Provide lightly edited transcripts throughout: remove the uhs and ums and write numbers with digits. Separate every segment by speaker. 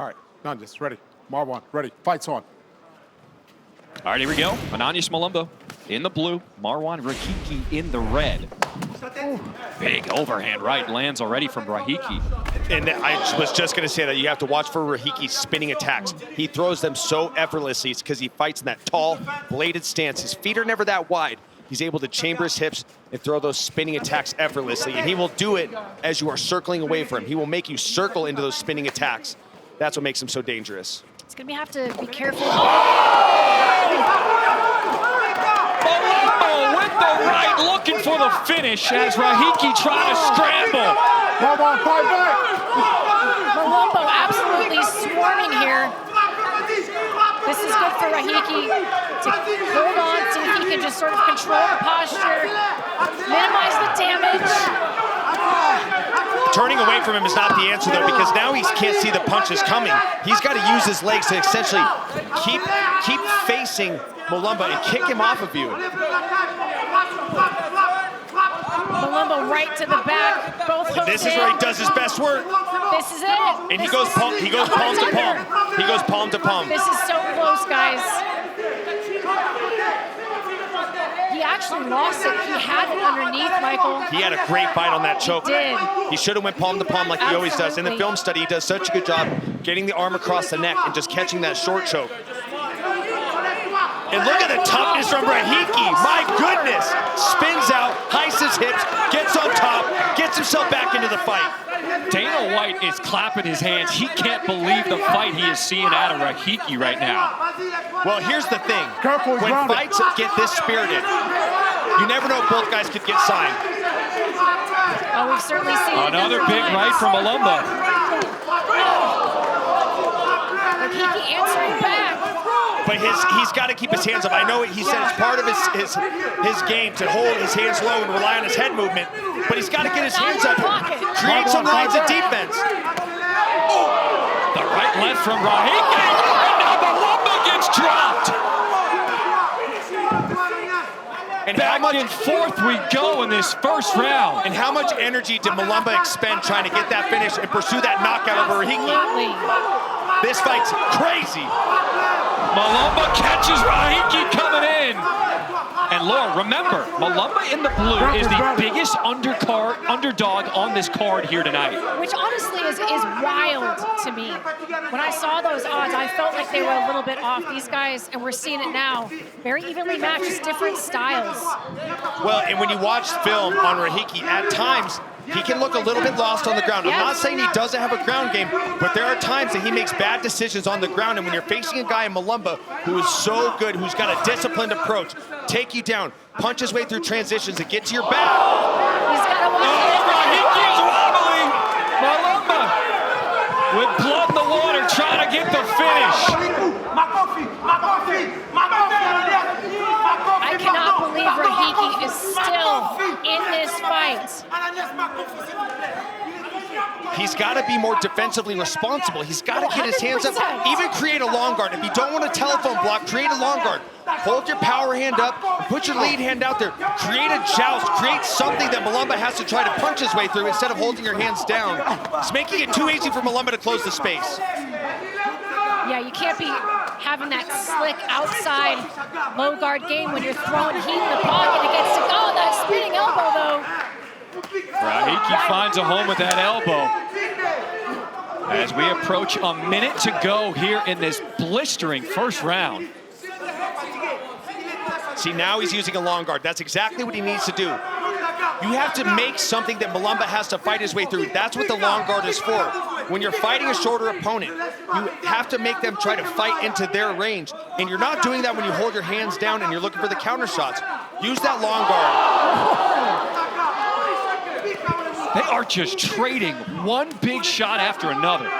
Speaker 1: All right, Nanjas, ready. Marwan, ready. Fight's on.
Speaker 2: All right, here we go. Ananias Malumba in the blue. Marwan Rahiki in the red. Big overhand right lands already from Rahiki.
Speaker 3: And I was just going to say that you have to watch for Rahiki's spinning attacks. He throws them so effortlessly. It's because he fights in that tall, bladed stance. His feet are never that wide. He's able to chamber his hips and throw those spinning attacks effortlessly. And he will do it as you are circling away from him. He will make you circle into those spinning attacks. That's what makes him so dangerous.
Speaker 4: It's going to have to be careful.
Speaker 2: Malumba with the right, looking for the finish as Rahiki trying to scramble.
Speaker 1: Marwan, fight back.
Speaker 4: Malumba absolutely swarming here. This is good for Rahiki to hold on, see if he can just sort of control the posture, minimize the damage.
Speaker 3: Turning away from him is not the answer, though, because now he can't see the punches coming. He's got to use his legs to essentially keep facing Malumba and kick him off of you.
Speaker 4: Malumba right to the back, both hooks
Speaker 3: This is where he does his best work.
Speaker 4: This is it.
Speaker 3: And he goes palm to palm. He goes palm to palm.
Speaker 4: This is so close, guys. He actually lost it. He had it underneath, Michael.
Speaker 3: He had a great fight on that choke.
Speaker 4: He did.
Speaker 3: He should have went palm to palm like he always does. In the film study, he does such a good job getting the arm across the neck and just catching that short choke. And look at the toughness from Rahiki. My goodness. Spins out, heists his hips, gets on top, gets himself back into the fight.
Speaker 2: Dana White is clapping his hands. He can't believe the fight he is seeing out of Rahiki right now.
Speaker 3: Well, here's the thing.
Speaker 1: Careful,
Speaker 3: when fights get this spirited, you never know if both guys could get signed.
Speaker 4: Oh, we've certainly seen
Speaker 2: Another big right from Malumba.
Speaker 4: Rahiki answering back.
Speaker 3: But he's got to keep his hands up. I know he said it's part of his game to hold his hands low and rely on his head movement, but he's got to get his hands up, create some lines of defense.
Speaker 2: The right left from Rahiki. And now Malumba gets dropped.
Speaker 3: And
Speaker 2: Back and forth we go in this first round.
Speaker 3: And how much energy did Malumba expend trying to get that finish and pursue that knockout over Rahiki? This fight's crazy.
Speaker 2: Malumba catches Rahiki coming in. And Laura, remember, Malumba in the blue is the biggest underdog on this card here tonight.
Speaker 4: Which honestly is wild to me. When I saw those odds, I felt like they were a little bit off. These guys, and we're seeing it now, very evenly matched, just different styles.
Speaker 3: Well, and when you watch film on Rahiki, at times, he can look a little bit lost on the ground. I'm not saying he doesn't have a ground game, but there are times that he makes bad decisions on the ground. And when you're facing a guy in Malumba who is so good, who's got a disciplined approach, take you down, punch his way through transitions and get to your back.
Speaker 4: He's got to watch it.
Speaker 2: Rahiki's wobbling. Malumba with blood in the water trying to get the finish.
Speaker 4: I cannot believe Rahiki is still in this fight.
Speaker 3: He's got to be more defensively responsible. He's got to get his hands up,
Speaker 4: 100%.
Speaker 3: even create a long guard. If you don't want a telephone block, create a long guard. Hold your power hand up, put your lead hand out there. Create a joust, create something that Malumba has to try to punch his way through instead of holding your hands down. It's making it too easy for Malumba to close the space.
Speaker 4: Yeah, you can't be having that slick outside low guard game when you're throwing heat in the pocket. It gets to go. That spinning elbow, though.
Speaker 2: Rahiki finds a home with that elbow. As we approach a minute to go here in this blistering first round.
Speaker 3: See, now he's using a long guard. That's exactly what he needs to do. You have to make something that Malumba has to fight his way through. That's what the long guard is for. When you're fighting a shorter opponent, you have to make them try to fight into their range. And you're not doing that when you hold your hands down and you're looking for the counter shots. Use that long guard.
Speaker 2: They are just trading one big shot after another.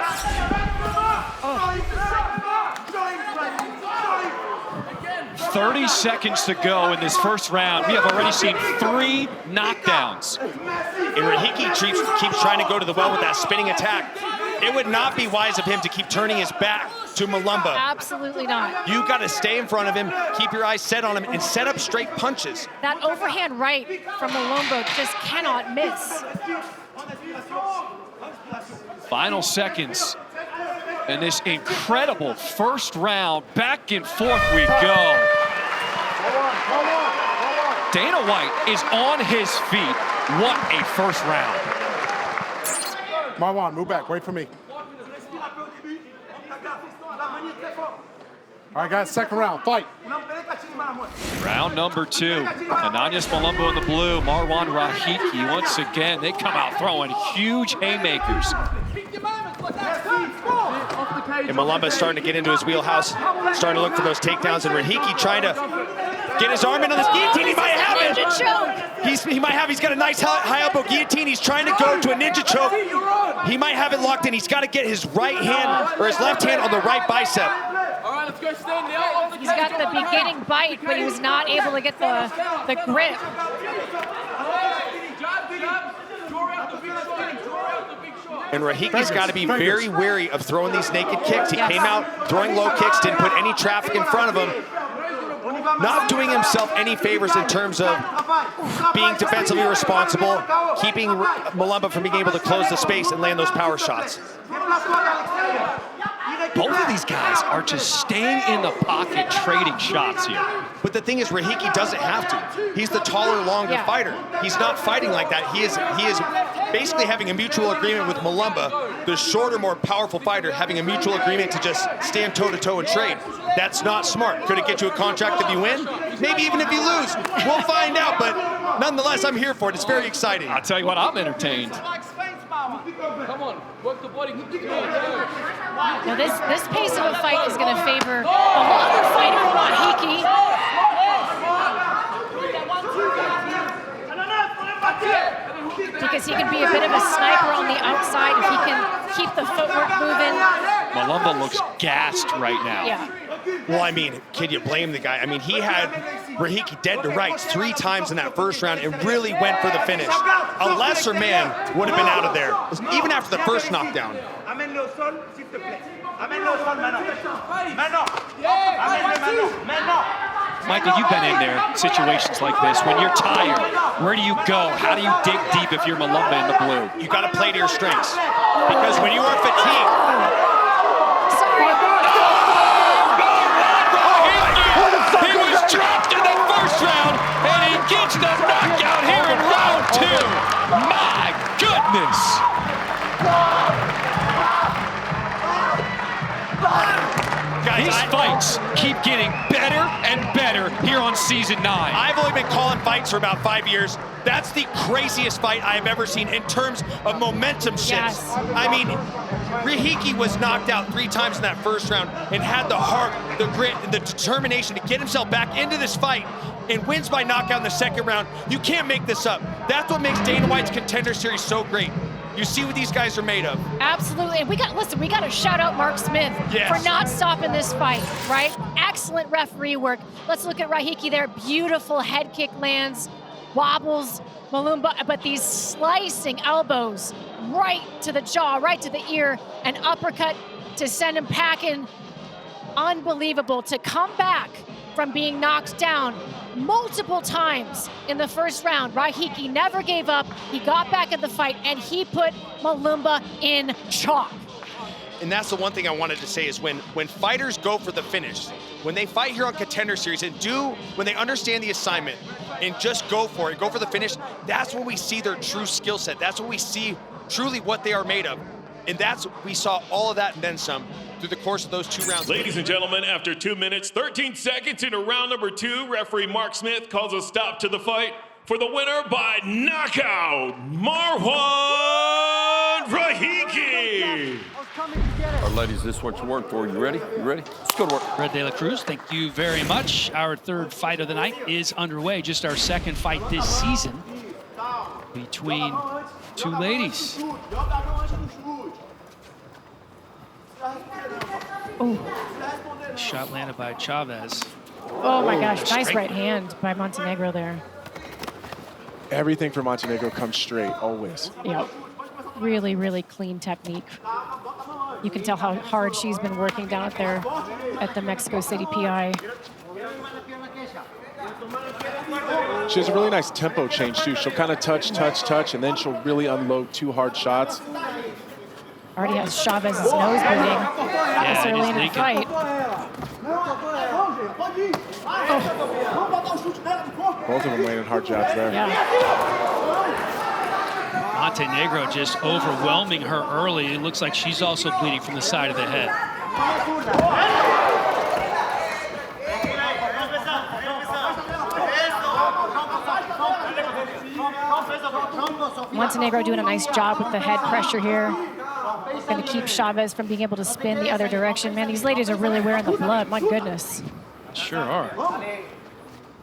Speaker 2: 30 seconds to go in this first round. We have already seen 3 knockdowns.
Speaker 3: And Rahiki keeps trying to go to the well with that spinning attack. It would not be wise of him to keep turning his back to Malumba.
Speaker 4: Absolutely not.
Speaker 3: You got to stay in front of him, keep your eyes set on him, and set up straight punches.
Speaker 4: That overhand right from Malumba just cannot miss.
Speaker 2: Final seconds. And this incredible first round, back and forth we go. Dana White is on his feet. What a first round.
Speaker 1: Marwan, move back. Wait for me. All right, guys, second round. Fight.
Speaker 2: Round number 2. Ananias Malumba in the blue, Marwan Rahiki once again. They come out throwing huge haymakers.
Speaker 3: And Malumba's starting to get into his wheelhouse, starting to look for those takedowns, and Rahiki trying to get his arm into this guillotine. He might have it. He's got a nice high elbow guillotine. He's trying to go to a ninja choke. He might have it locked in. He's got to get his right hand or his left hand on the right bicep.
Speaker 4: He's got the beginning bite, but he was not able to get the grip.
Speaker 3: And Rahiki's got to be very wary of throwing these naked kicks. He came out throwing low kicks, didn't put any traffic in front of him. Not doing himself any favors in terms of being defensively responsible, keeping Malumba from being able to close the space and land those power shots.
Speaker 2: Both of these guys are just staying in the pocket, trading shots here.
Speaker 3: But the thing is, Rahiki doesn't have to. He's the taller, longer fighter. He's not fighting like that. He is basically having a mutual agreement with Malumba, the shorter, more powerful fighter, having a mutual agreement to just stand toe-to-toe and trade. That's not smart. Could it get you a contract if you win? Maybe even if you lose. We'll find out, but nonetheless, I'm here for it. It's very exciting.
Speaker 2: I'll tell you what, I'm entertained.
Speaker 5: Come on, work the body.
Speaker 4: Now this pace of a fight is going to favor the longer fighter, Rahiki. Because he can be a bit of a sniper on the outside if he can keep the footwork moving.
Speaker 2: Malumba looks gassed right now.
Speaker 4: Yeah.
Speaker 3: Well, I mean, can you blame the guy? I mean, he had Rahiki dead to rights 3 times in that first round and really went for the finish. A lesser man would have been out of there, even after the first knockdown.
Speaker 2: Michael, you've been in there, situations like this. When you're tired, where do you go? How do you dig deep if you're Malumba in the blue?
Speaker 3: You got to play to your strengths. Because when you are fatigued,
Speaker 2: he was dropped in the first round, and he gets the knockout here in round 2. My goodness!
Speaker 3: guys,
Speaker 2: these fights keep getting better and better here on season 9.
Speaker 3: I've only been calling fights for about 5 years. That's the craziest fight I have ever seen in terms of momentum shifts.
Speaker 4: Yes.
Speaker 3: I mean, Rahiki was knocked out 3 times in that first round and had the heart, the grit, and the determination to get himself back into this fight and wins by knockout in the second round. You can't make this up. That's what makes Dana White's Contender Series so great. You see what these guys are made of.
Speaker 4: Absolutely, and we got to shout out Mark Smith for not stopping this fight, right? Excellent referee work. Let's look at Rahiki there. Beautiful head kick lands, wobbles, Malumba, but these slicing elbows right to the jaw, right to the ear, an uppercut to send him packing. Unbelievable to come back from being knocked down multiple times in the first round. Rahiki never gave up. He got back in the fight, and he put Malumba in chalk.
Speaker 3: And that's the one thing I wanted to say is when fighters go for the finish, when they fight here on Contender Series and when they understand the assignment and just go for it, go for the finish, that's when we see their true skill set. That's when we see truly what they are made of. And we saw all of that and then some through the course of those 2 rounds.
Speaker 6: Ladies and gentlemen, after 2 minutes, 13 seconds into round number 2, referee Mark Smith calls a stop to the fight for the winner by knockout, Marwan Rahiki.
Speaker 7: All right, ladies, this is what you work for. You ready? You ready? Let's go to work.
Speaker 8: Red De La Cruz, thank you very much. Our 3rd fight of the night is underway. Just our 2nd fight this season between 2 ladies.
Speaker 4: Oh.
Speaker 8: Shot landed by Chaves.
Speaker 4: Oh my gosh, nice right hand by Montenegro there.
Speaker 9: Everything for Montenegro comes straight, always.
Speaker 4: Yeah, really, really clean technique. You can tell how hard she's been working down there at the Mexico City PI.
Speaker 9: She has a really nice tempo change too. She'll kind of touch, and then she'll really unload 2 hard shots.
Speaker 4: Already has Chavez's nose bleeding this early in the fight.
Speaker 9: Both of them landed hard jabs there.
Speaker 4: Yeah.
Speaker 8: Montenegro just overwhelming her early. It looks like she's also bleeding from the side of the head.
Speaker 4: Montenegro doing a nice job with the head pressure here. Going to keep Chaves from being able to spin the other direction. Man, these ladies are really wearing the blood. My goodness.
Speaker 8: Sure are.
Speaker 4: I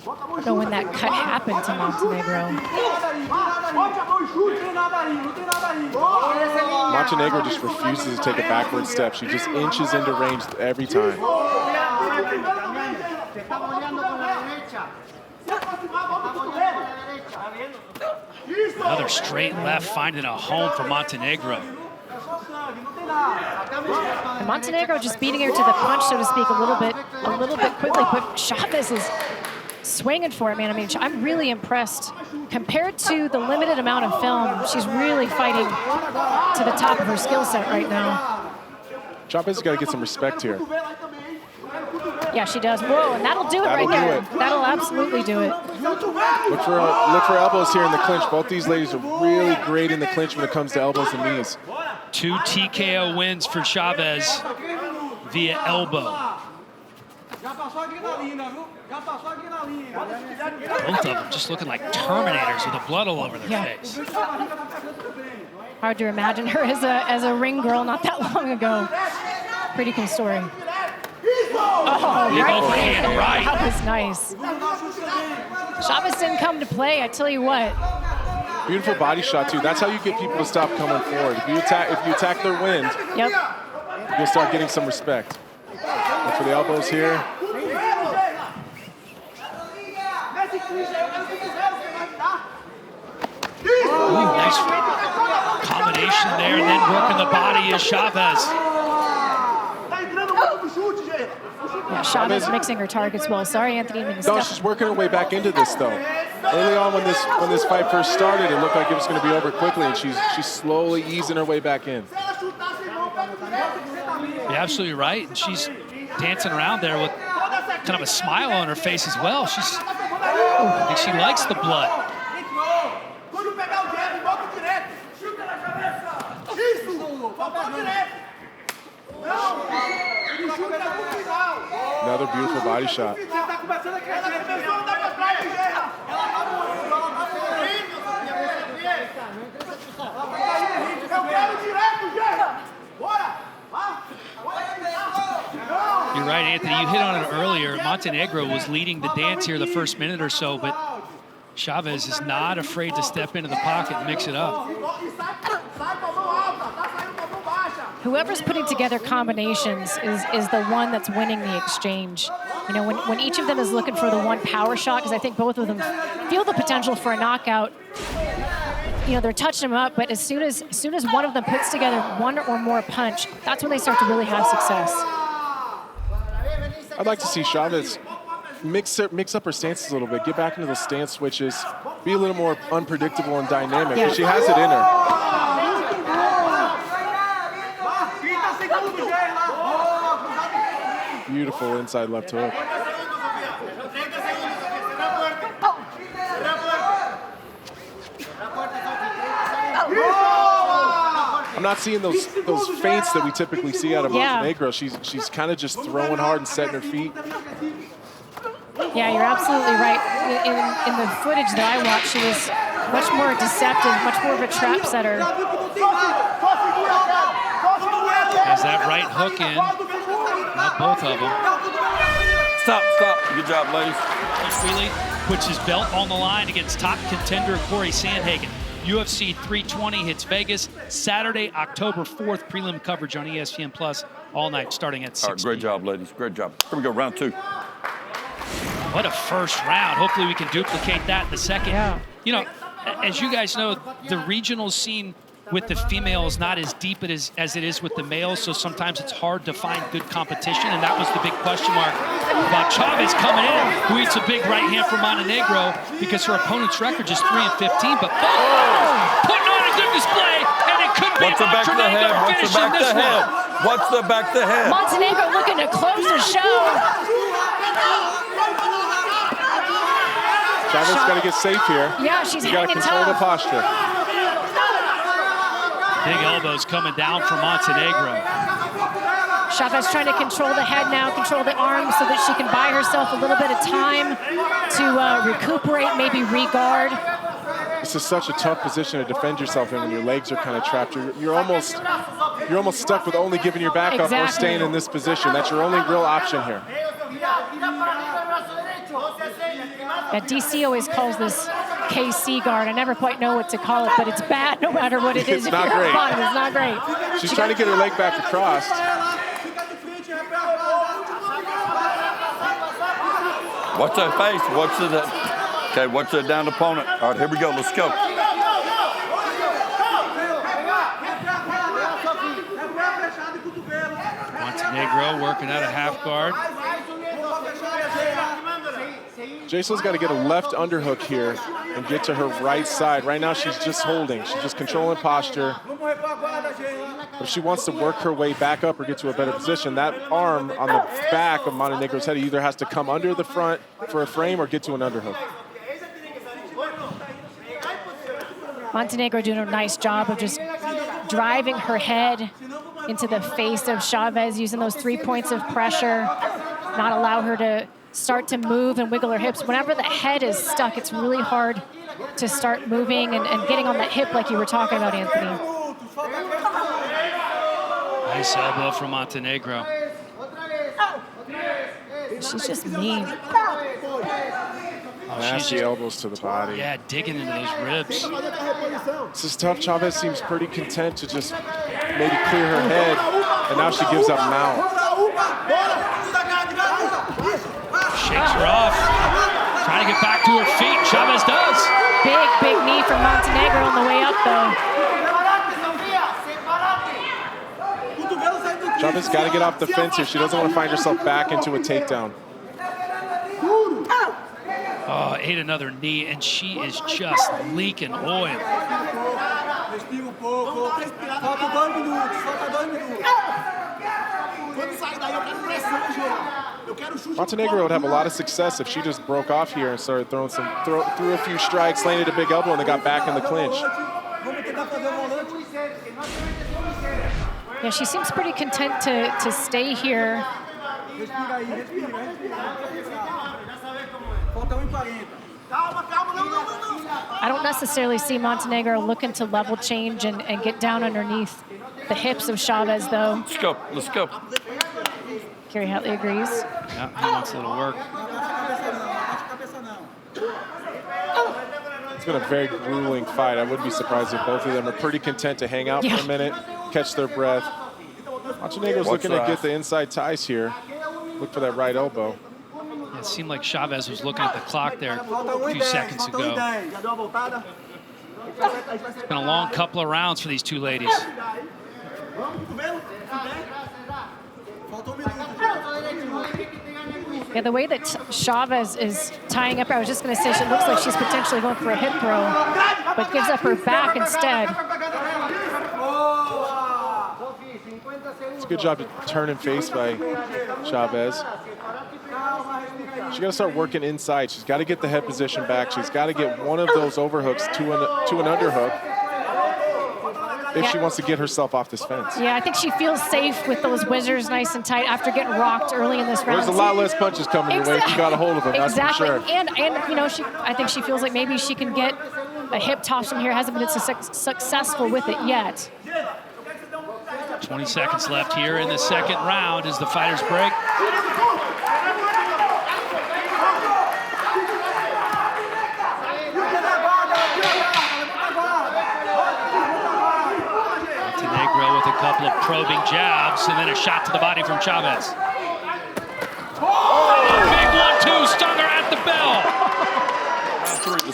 Speaker 4: don't know when that cut happened to Montenegro.
Speaker 9: Montenegro just refuses to take a backward step. She just inches into range every time.
Speaker 8: Another straight left finding a home for Montenegro.
Speaker 4: And Montenegro just beating her to the punch, so to speak, a little bit quickly. But Chaves is swinging for it, man. I mean, I'm really impressed. Compared to the limited amount of film, she's really fighting to the top of her skill set right now.
Speaker 9: Chaves has got to get some respect here.
Speaker 4: Yeah, she does. Whoa, and that'll do it right there. That'll absolutely do it.
Speaker 9: Look for elbows here in the clinch. Both these ladies are really great in the clinch when it comes to elbows and knees.
Speaker 8: 2 TKO wins for Chaves via elbow. Both of them just looking like Terminators with the blood all over their face.
Speaker 4: Hard to imagine her as a ring girl not that long ago. Pretty cool story. Oh,
Speaker 8: Big overhand right.
Speaker 4: That was nice. Chaves didn't come to play, I tell you what.
Speaker 9: Beautiful body shot too. That's how you get people to stop coming forward. If you attack their wind,
Speaker 4: yep,
Speaker 9: you'll start getting some respect. Look for the elbows here.
Speaker 8: Ooh, nice combination there, and then working the body is Chaves.
Speaker 4: Yeah, Chaves mixing her targets well. Sorry, Anthony.
Speaker 9: No, she's working her way back into this though. Early on when this fight first started, it looked like it was going to be over quickly, and she's slowly easing her way back in.
Speaker 8: You're absolutely right. And she's dancing around there with kind of a smile on her face as well. I think she likes the blood.
Speaker 9: Another beautiful body shot.
Speaker 8: You're right, Anthony. You hit on it earlier. Montenegro was leading the dance here the first minute or so, but Chaves is not afraid to step into the pocket and mix it up.
Speaker 4: Whoever's putting together combinations is the one that's winning the exchange. You know, when each of them is looking for the one power shot, because I think both of them feel the potential for a knockout. You know, they're touching them up, but as soon as one of them puts together one or more punch, that's when they start to really have success.
Speaker 9: I'd like to see Chaves mix up her stances a little bit, get back into those stance switches, be a little more unpredictable and dynamic, because she has it in her. Beautiful inside left hook. I'm not seeing those feints that we typically see out of Montenegro. She's kind of just throwing hard and setting her feet.
Speaker 4: Yeah, you're absolutely right. In the footage that I watched, she was much more deceptive, much more of a trap setter.
Speaker 8: Has that right hook in. Not both of them.
Speaker 7: Stop. Good job, ladies.
Speaker 8: Wheelie puts his belt on the line against top contender Corey Sandhagen. UFC 320 hits Vegas Saturday, October 4th. Prelim coverage on ESPN Plus all night, starting at 6
Speaker 7: All right, great job, ladies. Great job. Here we go, round 2.
Speaker 8: What a first round. Hopefully we can duplicate that in the second.
Speaker 4: Yeah.
Speaker 8: You know, as you guys know, the regional scene with the females not as deep as it is with the males, so sometimes it's hard to find good competition, and that was the big question mark about Chaves coming in, who eats a big right hand from Montenegro because her opponent's record is 3-15, but putting on a good display, and it could
Speaker 2: man,
Speaker 7: What's the back of the head?
Speaker 2: Montenegro
Speaker 7: What's the
Speaker 2: finishing
Speaker 7: back of
Speaker 2: this
Speaker 7: the head?
Speaker 2: one.
Speaker 7: What's the back of the head?
Speaker 4: Montenegro looking to close the show.
Speaker 9: Chaves got to get safe here.
Speaker 4: Yeah, she's
Speaker 9: You got to
Speaker 4: hanging
Speaker 9: control the
Speaker 4: tough.
Speaker 9: posture.
Speaker 8: Big elbows coming down from Montenegro.
Speaker 4: Chaves trying to control the head now, control the arms so that she can buy herself a little bit of time to recuperate, maybe re-guard.
Speaker 9: This is such a tough position to defend yourself in when your legs are kind of trapped. You're almost stuck with only giving your back up or staying in this position. That's your only real option here.
Speaker 4: Yeah, DC always calls this KC guard. I never quite know what to call it, but it's bad no matter what it is.
Speaker 9: It's not great.
Speaker 4: It's not great.
Speaker 9: She's trying to get her leg back across.
Speaker 7: What's her face? What's the... Okay, what's the down opponent? All right, here we go. Let's go.
Speaker 8: Montenegro working out a half guard.
Speaker 9: Jacel's got to get a left underhook here and get to her right side. Right now, she's just holding. She's just controlling posture. If she wants to work her way back up or get to a better position, that arm on the back of Montenegro's head either has to come under the front for a frame or get to an underhook.
Speaker 4: Montenegro doing a nice job of just driving her head into the face of Chaves, using those 3 points of pressure, not allow her to start to move and wiggle her hips. Whenever the head is stuck, it's really hard to start moving and getting on that hip like you were talking about, Anthony.
Speaker 8: Nice elbow from Montenegro.
Speaker 4: She's just mean.
Speaker 9: Nasty elbows to the body.
Speaker 8: Yeah, digging into those ribs.
Speaker 9: This is tough. Chaves seems pretty content to just maybe clear her head, and now she gives up mount.
Speaker 8: Shakes her off. Trying to get back to her feet. Chaves does.
Speaker 4: Big knee from Montenegro on the way up, though.
Speaker 9: Chaves got to get off the fence here. She doesn't want to find herself back into a takedown.
Speaker 8: Oh, ate another knee, and she is just leaking oil.
Speaker 9: Montenegro would have a lot of success if she just broke off here and started throwing threw a few strikes, landed a big elbow, and they got back in the clinch.
Speaker 4: Yeah, she seems pretty content to stay here. I don't necessarily see Montenegro looking to level change and get down underneath the hips of Chaves, though.
Speaker 7: Let's go. Let's go.
Speaker 4: Kerry Hatley agrees.
Speaker 8: Yeah, he wants a little work.
Speaker 9: It's been a very grueling fight. I wouldn't be surprised if both of them are pretty content to hang out for a minute, catch their breath. Montenegro's looking to get the inside ties here. Look for that right elbow.
Speaker 8: It seemed like Chaves was looking at the clock there a few seconds ago. It's been a long couple of rounds for these two ladies.
Speaker 4: Yeah, the way that Chaves is tying up, I was just going to say, she looks like she's potentially going for a hip throw, but gives up her back instead.
Speaker 9: It's a good job to turn and face by Chaves. She's got to start working inside. She's got to get the head position back. She's got to get one of those overhooks to an underhook if she wants to get herself off this fence.
Speaker 4: Yeah, I think she feels safe with those whizzers nice and tight after getting rocked early in this round.
Speaker 9: There's a lot less punches coming your way if you got a hold of them, that's for sure.
Speaker 4: And you know, I think she feels like maybe she can get a hip toss from here. Hasn't been successful with it yet.
Speaker 8: 20 seconds left here in the second round as the fighters break. Montenegro with a couple of probing jabs and then a shot to the body from Chaves. Oh, big 1-2, stung her at the bell.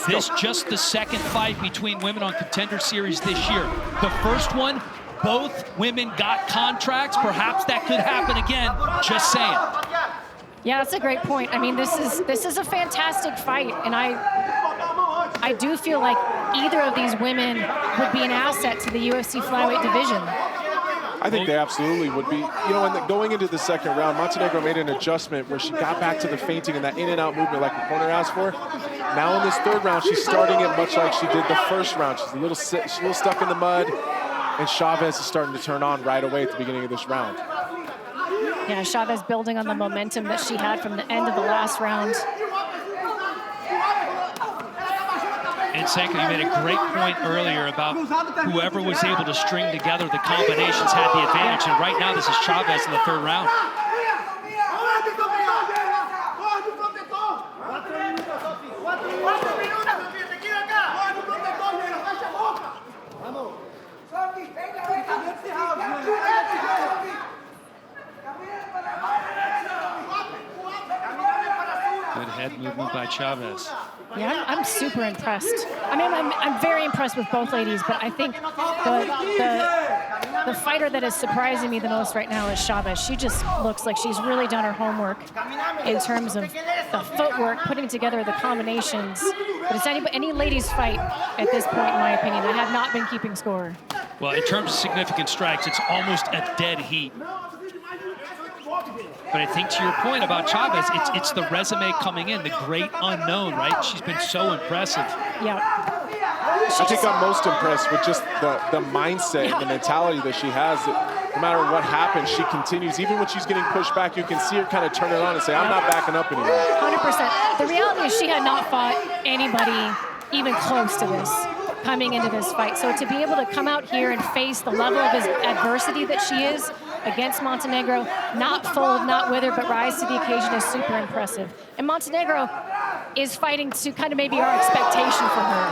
Speaker 8: This just the second fight between women on Contender Series this year. The first one, both women got contracts. Perhaps that could happen again. Just saying.
Speaker 4: Yeah, that's a great point. I mean, this is a fantastic fight, and I do feel like either of these women would be an asset to the UFC flyweight division.
Speaker 9: I think they absolutely would be. You know, going into the second round, Montenegro made an adjustment where she got back to the feinting and that in and out movement like the corner asked for. Now in this third round, she's starting it much like she did the first round. She's a little stuck in the mud, and Chaves is starting to turn on right away at the beginning of this round.
Speaker 4: Yeah, Chaves building on the momentum that she had from the end of the last round.
Speaker 8: And Senka, you made a great point earlier about whoever was able to string together the combinations had the advantage. And right now, this is Chaves in the third round. Good head movement by Chaves.
Speaker 4: Yeah, I'm super impressed. I mean, I'm very impressed with both ladies, but I think the fighter that is surprising me the most right now is Chaves. She just looks like she's really done her homework in terms of the footwork, putting together the combinations. But it's any ladies fight at this point, in my opinion. I have not been keeping score.
Speaker 8: Well, in terms of significant strikes, it's almost a dead heat. But I think to your point about Chaves, it's the resume coming in, the great unknown, right? She's been so impressive.
Speaker 4: Yeah.
Speaker 9: I think I'm most impressed with just the mindset and the mentality that she has. That no matter what happens, she continues. Even when she's getting pushed back, you can see her kind of turn it on and say, I'm not backing up anymore.
Speaker 4: 100%. The reality is she had not fought anybody even close to this coming into this fight. So to be able to come out here and face the level of adversity that she is against Montenegro, not fold, not wither, but rise to the occasion is super impressive. And Montenegro is fighting to kind of maybe our expectation for her.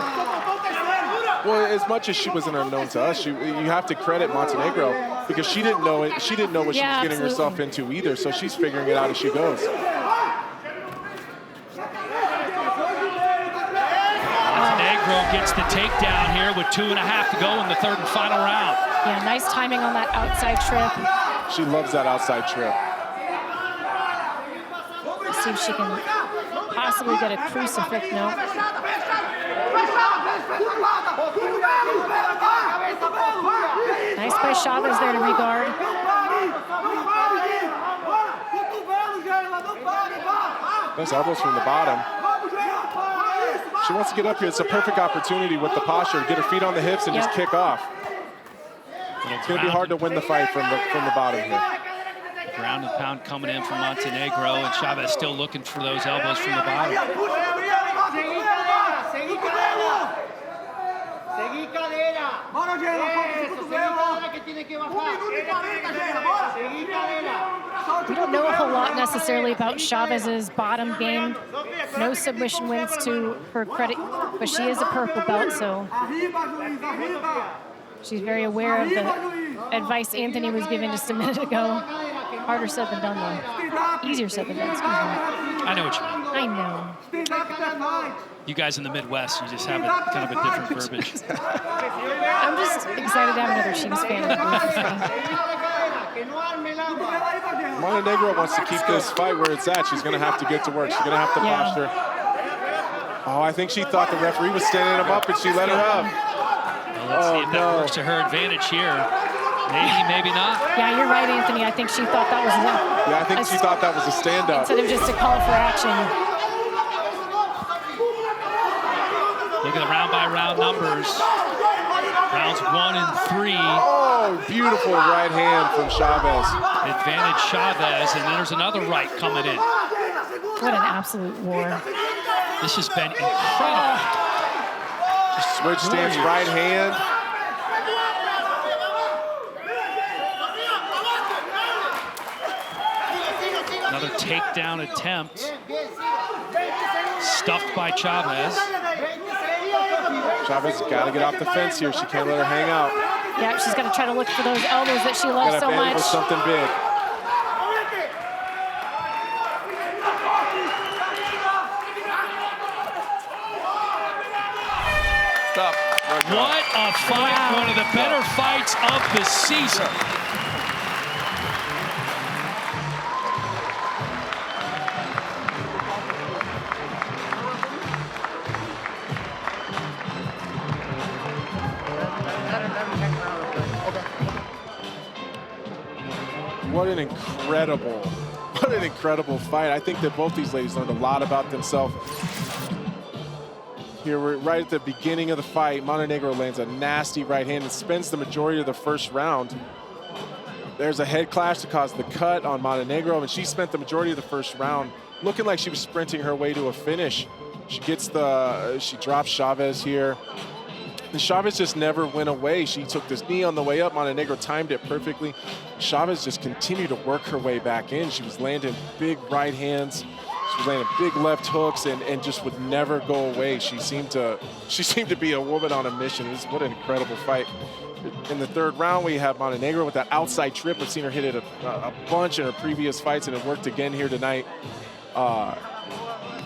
Speaker 9: Well, as much as she was an unknown to us, you have to credit Montenegro because she didn't know it. She didn't know what she was getting herself into either. So she's figuring it out as she goes.
Speaker 8: Montenegro gets the takedown here with 2.5 to go in the third and final round.
Speaker 4: Yeah, nice timing on that outside trip.
Speaker 9: She loves that outside trip.
Speaker 4: Let's see if she can possibly get a crucifix. No. Nice by Chaves there to regard.
Speaker 9: Those elbows from the bottom. She wants to get up here. It's a perfect opportunity with the posture to get her feet on the hips and just kick off. It's going to be hard to win the fight from the bottom here.
Speaker 8: Ground and pound coming in from Montenegro, and Chaves still looking for those elbows from the bottom.
Speaker 4: We don't know a whole lot necessarily about Chavez's bottom game. No submission wins to her credit, but she is a purple belt, so she's very aware of the advice Anthony was given just a minute ago. Harder said than done, though. Easier said than done, excuse me.
Speaker 8: I know what you mean.
Speaker 4: I know.
Speaker 8: You guys in the Midwest, you just have kind of a different verbiage.
Speaker 4: I'm just excited to have another Chiefs fan.
Speaker 9: Montenegro wants to keep this fight where it's at. She's going to have to get to work. She's going to have to posture. Oh, I think she thought the referee was standing him up, and she let her up.
Speaker 8: Well, let's see if that works to her advantage here. Maybe, maybe not.
Speaker 4: Yeah, you're right, Anthony. I think she thought that was
Speaker 9: I think she thought that was a stand-up.
Speaker 4: instead of just a call for action.
Speaker 8: Look at the round-by-round numbers. Rounds 1 and 3.
Speaker 9: Oh, beautiful right hand from Chaves.
Speaker 8: Advantage Chaves, and then there's another right coming in.
Speaker 4: What an absolute war.
Speaker 8: This has been incredible.
Speaker 9: Switch stance, right hand.
Speaker 8: Another takedown attempt. Stuffed by Chaves.
Speaker 9: Chaves got to get off the fence here. She can't let her hang out.
Speaker 4: Yeah, she's got to try to look for those elbows that she loves so much.
Speaker 9: For something big.
Speaker 7: Stop.
Speaker 8: What a fight. Wow. One of the better fights of the season.
Speaker 9: What an incredible fight. I think that both these ladies learned a lot about themselves. Here, we're right at the beginning of the fight. Montenegro lands a nasty right hand and spends the majority of the first round. There's a head clash to cause the cut on Montenegro, and she spent the majority of the first round looking like she was sprinting her way to a finish. She drops Chaves here. And Chaves just never went away. She took this knee on the way up. Montenegro timed it perfectly. Chaves just continued to work her way back in. She was landing big right hands. She was landing big left hooks and just would never go away. She seemed to be a woman on a mission. What an incredible fight. In the third round, we have Montenegro with that outside trip. We've seen her hit it a bunch in her previous fights, and it worked again here tonight.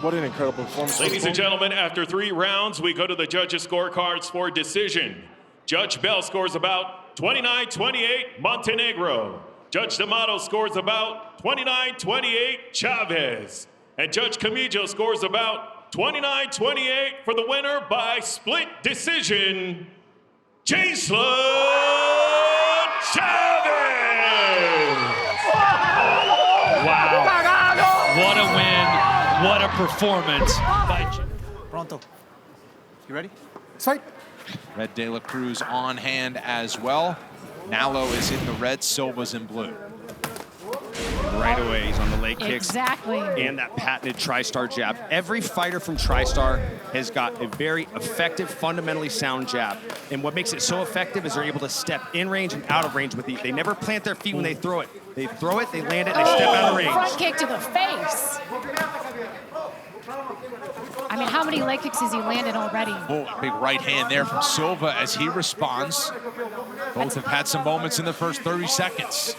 Speaker 9: What an incredible performance.
Speaker 6: Ladies and gentlemen, after 3 rounds, we go to the judges' scorecards for decision. Judge Bell scores about 29-28 Montenegro. Judge D'Amato scores about 29-28 Chaves. And Judge Camillo scores about 29-28 for the winner by split decision, Jason Chaves!
Speaker 8: Wow. What a win. What a performance by
Speaker 10: Pronto. You ready?
Speaker 1: Fight.
Speaker 10: Red De La Cruz on hand as well. Nallo is in the red, Silva's in blue.
Speaker 3: Right away, he's on the leg kicks.
Speaker 4: Exactly.
Speaker 3: And that patented TriStar jab. Every fighter from TriStar has got a very effective, fundamentally sound jab. And what makes it so effective is they're able to step in range and out of range with it. They never plant their feet when they throw it. They throw it, they land it, and they step out of range.
Speaker 4: Front kick to the face. I mean, how many leg kicks has he landed already?
Speaker 10: Oh, big right hand there from Silva as he responds. Both have had some moments in the first 30 seconds.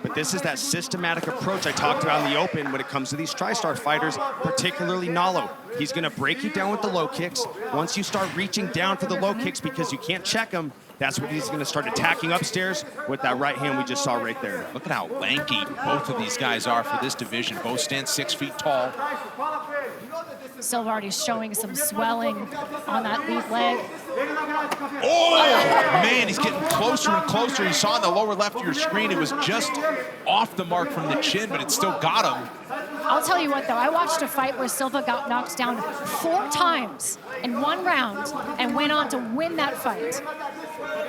Speaker 3: But this is that systematic approach I talked about in the open when it comes to these TriStar fighters, particularly Nallo. He's going to break you down with the low kicks. Once you start reaching down for the low kicks because you can't check him, that's when he's going to start attacking upstairs with that right hand we just saw right there.
Speaker 10: Look at how lanky both of these guys are for this division. Both stand 6 feet tall.
Speaker 4: Silva already showing some swelling on that lead leg.
Speaker 10: Oh, man, he's getting closer and closer. You saw in the lower left of your screen, it was just off the mark from the chin, but it still got him.
Speaker 4: I'll tell you what, though, I watched a fight where Silva got knocked down 4 times in 1 round and went on to win that fight.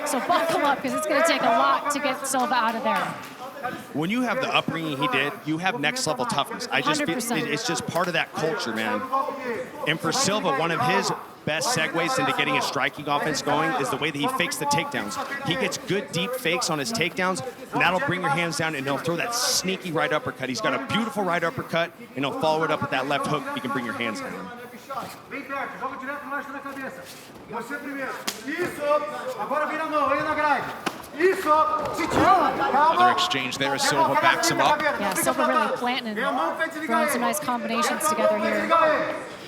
Speaker 4: So buckle up, because it's going to take a lot to get Silva out of there.
Speaker 3: When you have the upbringing he did, you have next level toughness. I just feel it's just part of that culture, man. And for Silva, one of his best segues into getting his striking offense going is the way that he fakes the takedowns. He gets good deep fakes on his takedowns, and that'll bring your hands down, and he'll throw that sneaky right uppercut. He's got a beautiful right uppercut, and he'll follow it up with that left hook. You can bring your hands down.
Speaker 10: Another exchange there as Silva backs him up.
Speaker 4: Yeah, Silva really planting and throwing some nice combinations together here.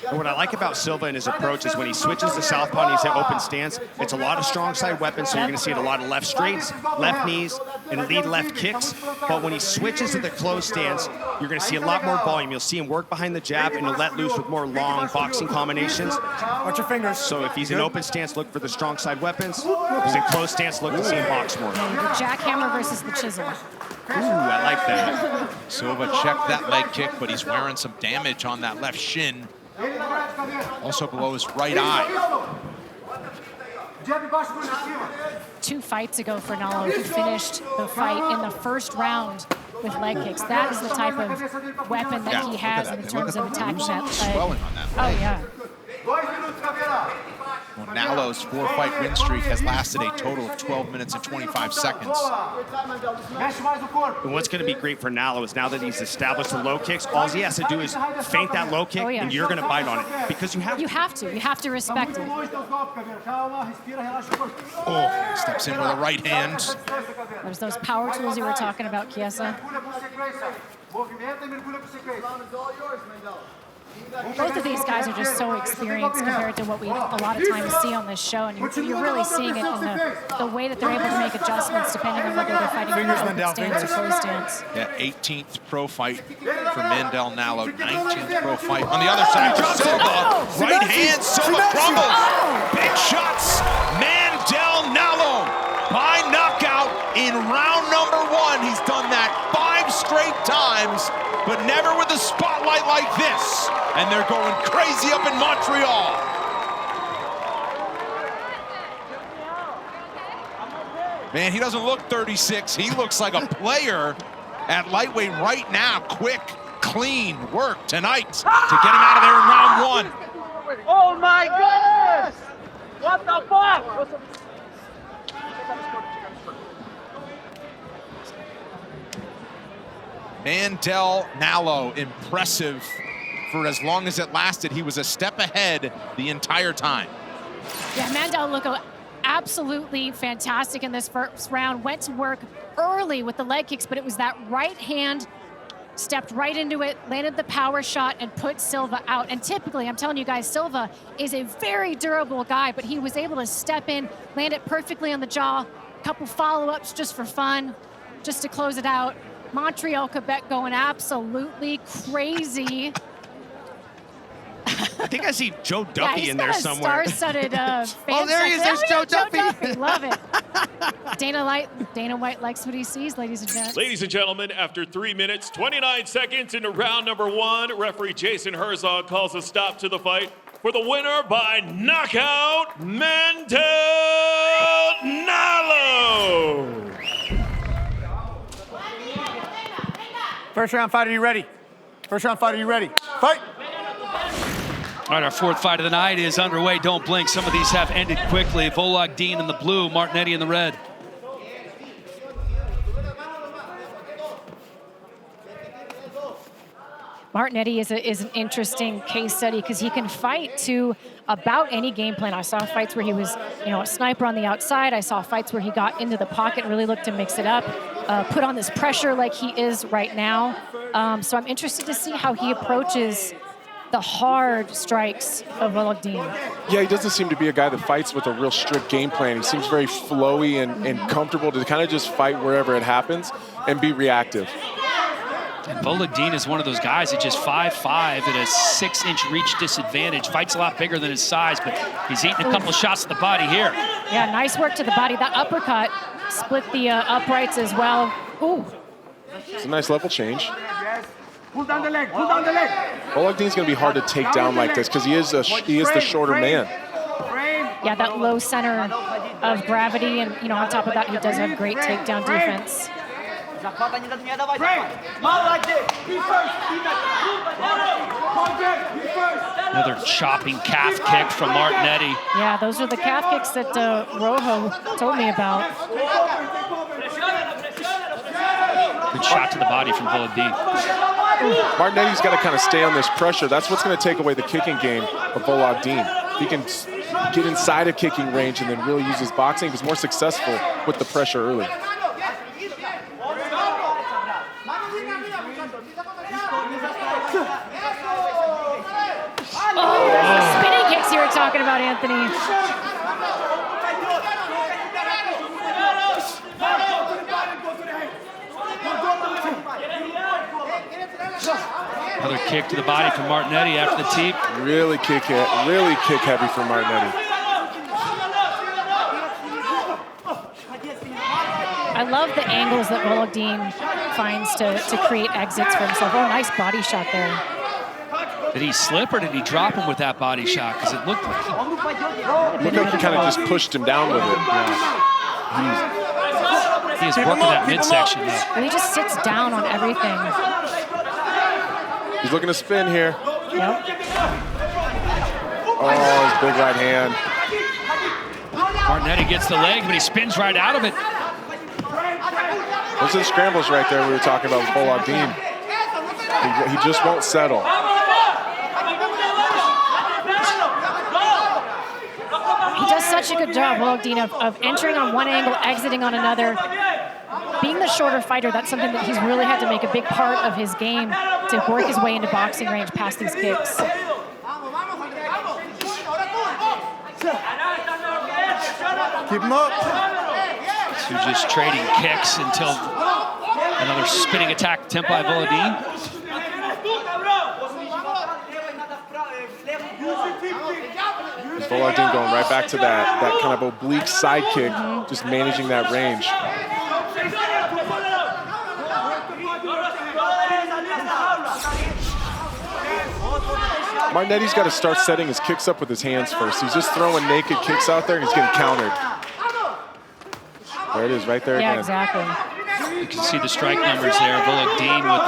Speaker 3: And what I like about Silva and his approach is when he switches to southpaw and he's at open stance, it's a lot of strong side weapons, so you're going to see it a lot of left straights, left knees, and lead left kicks. But when he switches to the closed stance, you're going to see a lot more volume. You'll see him work behind the jab and he'll let loose with more long boxing combinations.
Speaker 1: Watch your fingers.
Speaker 3: So if he's in open stance, look for the strong side weapons. If he's in closed stance, look to see him box more.
Speaker 4: Yeah, the jackhammer versus the chisel.
Speaker 3: Ooh, I like that.
Speaker 10: Silva checked that leg kick, but he's wearing some damage on that left shin. Also below his right eye.
Speaker 4: 2 fights ago for Nallo, he finished the fight in the first round with leg kicks. That is the type of weapon that he has in terms of attacking that leg.
Speaker 10: Swelling on that
Speaker 4: Oh,
Speaker 10: leg.
Speaker 4: yeah.
Speaker 10: Well, Nallo's 4-fight win streak has lasted a total of 12 minutes and 25 seconds.
Speaker 3: And what's going to be great for Nallo is now that he's established the low kicks, all he has to do is feint that low kick, and you're going to bite on it because you have to.
Speaker 4: You have to. You have to respect it.
Speaker 10: Oh, steps in with a right hand.
Speaker 4: There's those power tools you were talking about, Chiesa. Both of these guys are just so experienced compared to what we a lot of times see on this show, and you're really seeing it in the way that they're able to make adjustments depending on whether they're fighting in open stance or closed stance.
Speaker 10: Yeah, 18th pro fight for Mandel Nallo, 19th pro fight. On the other side, Silva, right hand, Silva crumbles. Big shots, Mandel Nallo by knockout in round number 1. He's done that straight times, but never with a spotlight like this. And they're going crazy up in Montreal. Man, he doesn't look 36. He looks like a player at lightweight right now. Quick, clean work tonight to get him out of there in round 1.
Speaker 5: Oh my goodness! What the fuck?
Speaker 10: Nallo, impressive for as long as it lasted. He was a step ahead the entire time.
Speaker 4: Yeah, Mandel looked absolutely fantastic in this first round. Went to work early with the leg kicks, but it was that right hand, stepped right into it, landed the power shot, and put Silva out. And typically, I'm telling you guys, Silva is a very durable guy, but he was able to step in, land it perfectly on the jaw, a couple follow-ups just for fun, just to close it out. Montreal, Quebec going absolutely crazy.
Speaker 3: I think I see Joe Duffy in there somewhere.
Speaker 4: Star-studded fan
Speaker 3: oh, there he is. There's Joe Duffy.
Speaker 4: Love it. Dana White likes what he sees, ladies and gentlemen.
Speaker 6: Ladies and gentlemen, after 3 minutes, 29 seconds into round number 1, referee Jason Herzog calls a stop to the fight for the winner by knockout, Nallo.
Speaker 1: First round fight, are you ready? First round fight, are you ready? Fight!
Speaker 8: All right, our fourth fight of the night is underway. Don't blink. Some of these have ended quickly. Vologdin in the blue, Martinetti in the red.
Speaker 4: Martinetti is an interesting case study because he can fight to about any game plan. I saw fights where he was, a sniper on the outside. I saw fights where he got into the pocket and really looked to mix it up, put on this pressure like he is right now. So I'm interested to see how he approaches the hard strikes of Vologdin.
Speaker 9: Yeah, he doesn't seem to be a guy that fights with a real strict game plan. He seems very flowy and comfortable to kind of just fight wherever it happens and be reactive.
Speaker 8: And Vologdin is one of those guys that just 5'5" at a 6-inch reach disadvantage. Fights a lot bigger than his size, but he's eating a couple shots to the body here.
Speaker 4: Yeah, nice work to the body. That uppercut split the uprights as well. Ooh.
Speaker 9: It's a nice level change.
Speaker 5: Pull down the leg, pull down the leg.
Speaker 9: Vologdin's going to be hard to take down like this because he is the shorter man.
Speaker 4: Yeah, that low center of gravity, and on top of that, he does have great takedown defense.
Speaker 8: Another chopping calf kick from Martinetti.
Speaker 4: Yeah, those are the calf kicks that Rojo told me about.
Speaker 8: Good shot to the body from Vologdin.
Speaker 9: Martinetti's got to kind of stay on this pressure. That's what's going to take away the kicking game of Vologdin. He can get inside of kicking range and then really use his boxing. He was more successful with the pressure early.
Speaker 4: Oh, spinning kicks you were talking about, Anthony.
Speaker 8: Another kick to the body from Martinetti after the teep.
Speaker 9: Really kick heavy for Martinetti.
Speaker 4: I love the angles that Vologdin finds to create exits for himself. Oh, nice body shot there.
Speaker 8: Did he slip or did he drop him with that body shot? Because it looked like
Speaker 9: he kind of just pushed him down with it.
Speaker 8: He is working that midsection now.
Speaker 4: And he just sits down on everything.
Speaker 9: He's looking to spin here.
Speaker 4: Yep.
Speaker 9: Oh, his big right hand.
Speaker 8: Martinetti gets the leg, but he spins right out of it.
Speaker 9: Those are the scrambles right there we were talking about with Vologdin. He just won't settle.
Speaker 4: He does such a good job, Vologdin, of entering on one angle, exiting on another. Being the shorter fighter, that's something that he's really had to make a big part of his game to work his way into boxing range past these kicks.
Speaker 1: Keep him up.
Speaker 8: So just trading kicks until another spinning attack attempt by Vologdin.
Speaker 9: Vologdin going right back to that kind of oblique side kick, just managing that range. Martinetti's got to start setting his kicks up with his hands first. He's just throwing naked kicks out there and he's getting countered. There it is, right there again.
Speaker 4: Exactly.
Speaker 8: You can see the strike numbers there. Vologdin with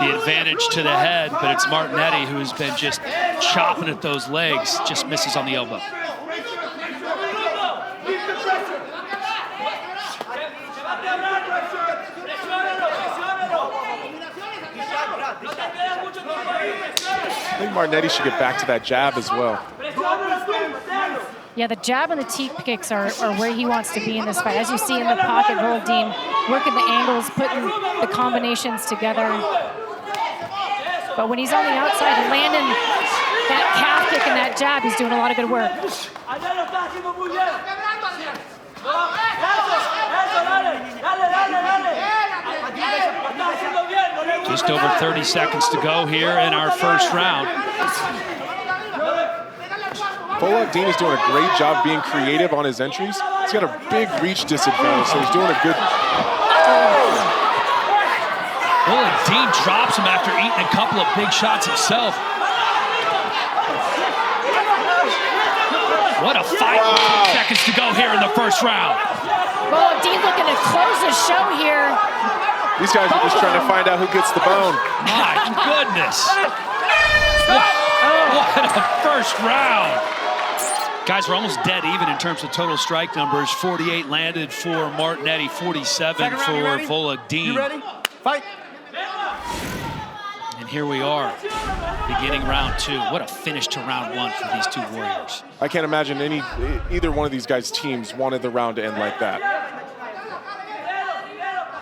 Speaker 8: the advantage to the head, but it's Martinetti who has been just chopping at those legs, just misses on the elbow.
Speaker 9: I think Martinetti should get back to that jab as well.
Speaker 4: Yeah, the jab and the teep kicks are where he wants to be in this fight. As you see in the pocket, Vologdin working the angles, putting the combinations together. But when he's on the outside and landing that calf kick and that jab, he's doing a lot of good work.
Speaker 8: Just over 30 seconds to go here in our first round.
Speaker 9: Vologdin is doing a great job being creative on his entries. He's got a big reach disadvantage, so he's doing a good...
Speaker 8: Vologdin drops him after eating a couple of big shots himself. What a fight. Wow. 10 seconds to go here in the first round.
Speaker 4: Vologdin looking to close the show here.
Speaker 9: These guys are just trying to find out who gets the bone.
Speaker 8: My goodness. What a first round. Guys, we're almost dead even in terms of total strike numbers. 48 landed for Martinetti, 47 for Vologdin.
Speaker 1: You ready? Fight.
Speaker 8: And here we are, beginning round 2. What a finish to round 1 for these two warriors.
Speaker 9: I can't imagine either one of these guys' teams wanted the round to end like that.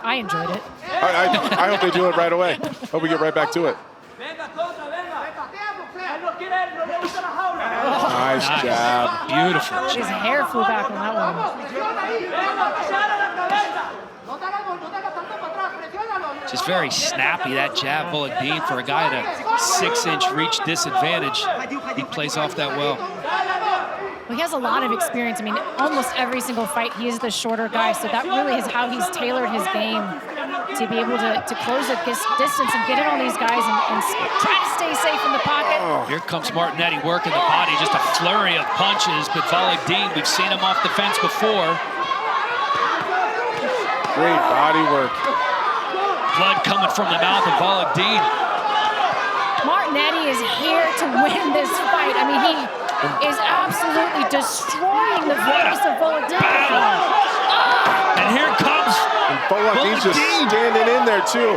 Speaker 4: I enjoyed it.
Speaker 9: I hope they do it right away. Hope we get right back to it. Nice jab.
Speaker 8: Beautiful.
Speaker 4: His hair flew back on that one.
Speaker 8: Just very snappy, that jab. Vologdin, for a guy at a 6-inch reach disadvantage, he plays off that well.
Speaker 4: Well, he has a lot of experience. I mean, almost every single fight, he is the shorter guy, so that really is how he's tailored his game to be able to close the distance and get it on these guys and try to stay safe in the pocket.
Speaker 8: Here comes Martinetti working the body, just a flurry of punches, but Vologdin, we've seen him off the fence before.
Speaker 9: Great body work.
Speaker 8: Blood coming from the mouth of Vologdin.
Speaker 4: Martinetti is here to win this fight. I mean, he is absolutely destroying the focus of Vologdin.
Speaker 8: And here comes
Speaker 9: Vologdin's just standing in there too.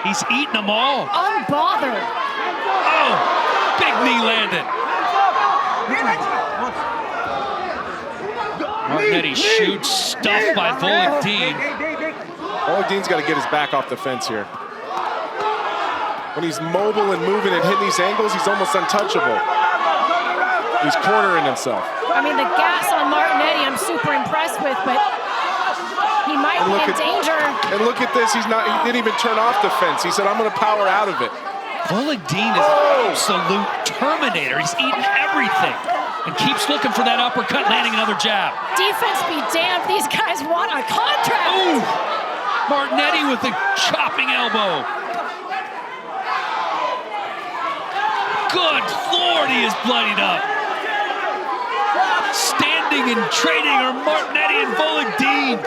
Speaker 8: He's eating them all.
Speaker 4: Unbothered.
Speaker 8: Oh, big knee landed. Martinetti shoots, stuffed by Vologdin.
Speaker 9: Vologdin's got to get his back off the fence here. When he's mobile and moving and hitting these angles, he's almost untouchable. He's cornering himself.
Speaker 4: I mean, the gas on Martinetti, I'm super impressed with, but he might be in danger.
Speaker 9: And look at this, he didn't even turn off the fence. He said, I'm gonna power out of it.
Speaker 8: Vologdin is an absolute terminator. He's eating everything and keeps looking for that uppercut, landing another jab.
Speaker 4: Defense be damned, these guys want a contract.
Speaker 8: Ooh, Martinetti with a chopping elbow. Good Lord, he is bloodied up. Standing and trading are Martinetti and Vologdin.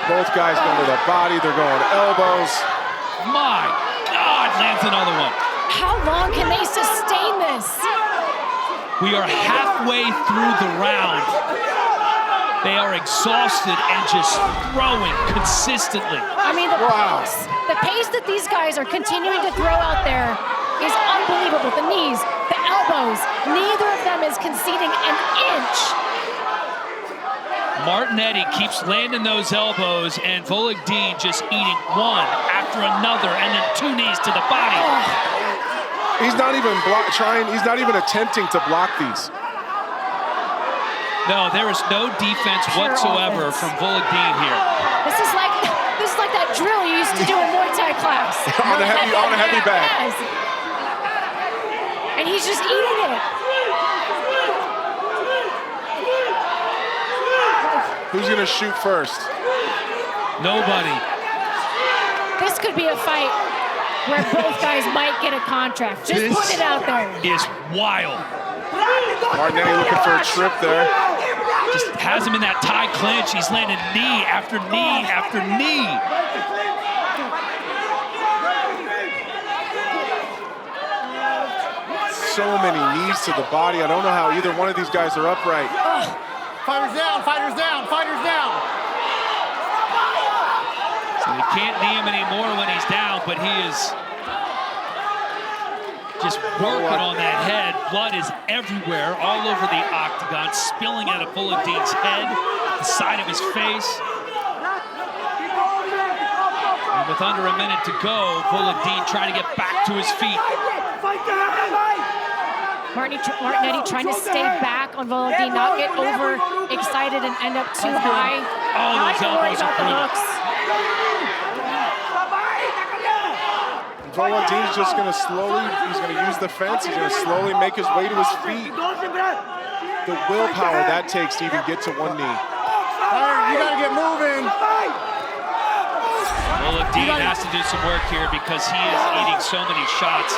Speaker 9: Both guys going to the body, they're going elbows.
Speaker 8: My God, lands another one.
Speaker 4: How long can they sustain this?
Speaker 8: We are halfway through the round. They are exhausted and just throwing consistently.
Speaker 4: I mean, the pace that these guys are continuing to throw out there is unbelievable. The knees, the elbows, neither of them is conceding an inch.
Speaker 8: Martinetti keeps landing those elbows, and Vologdin just eating one after another, and then two knees to the body.
Speaker 9: He's not even he's not even attempting to block these.
Speaker 8: No, there is no defense whatsoever from Vologdin here.
Speaker 4: This is like that drill you used to do in Muay Thai class.
Speaker 9: on a heavy bag.
Speaker 4: Yes. And he's just eating it.
Speaker 9: Who's going to shoot first?
Speaker 8: Nobody.
Speaker 4: This could be a fight where both guys might get a contract. Just
Speaker 8: This
Speaker 4: put it out there.
Speaker 8: is wild.
Speaker 9: Martinetti looking for a trip there.
Speaker 8: Just has him in that tie clinch. He's landing knee after knee after knee.
Speaker 9: So many knees to the body. I don't know how either one of these guys are upright.
Speaker 1: Fighters down, fighters down, fighters down.
Speaker 8: So you can't knee him anymore when he's down, but he is just working on that head. Blood is everywhere, all over the octagon, spilling out of Vologdin's head, the side of his face. And with under a minute to go, Vologdin trying to get back to his feet.
Speaker 4: Martinetti trying to stay back on Vologdin, not get over excited and end up too high.
Speaker 8: Oh, those elbows are brutal.
Speaker 9: Vologdin's just going to slowly, he's going to use the fence, he's going to slowly make his way to his feet. The willpower that takes to even get to one knee.
Speaker 1: All right, you got to get moving.
Speaker 8: Vologdin has to do some work here because he is eating so many shots.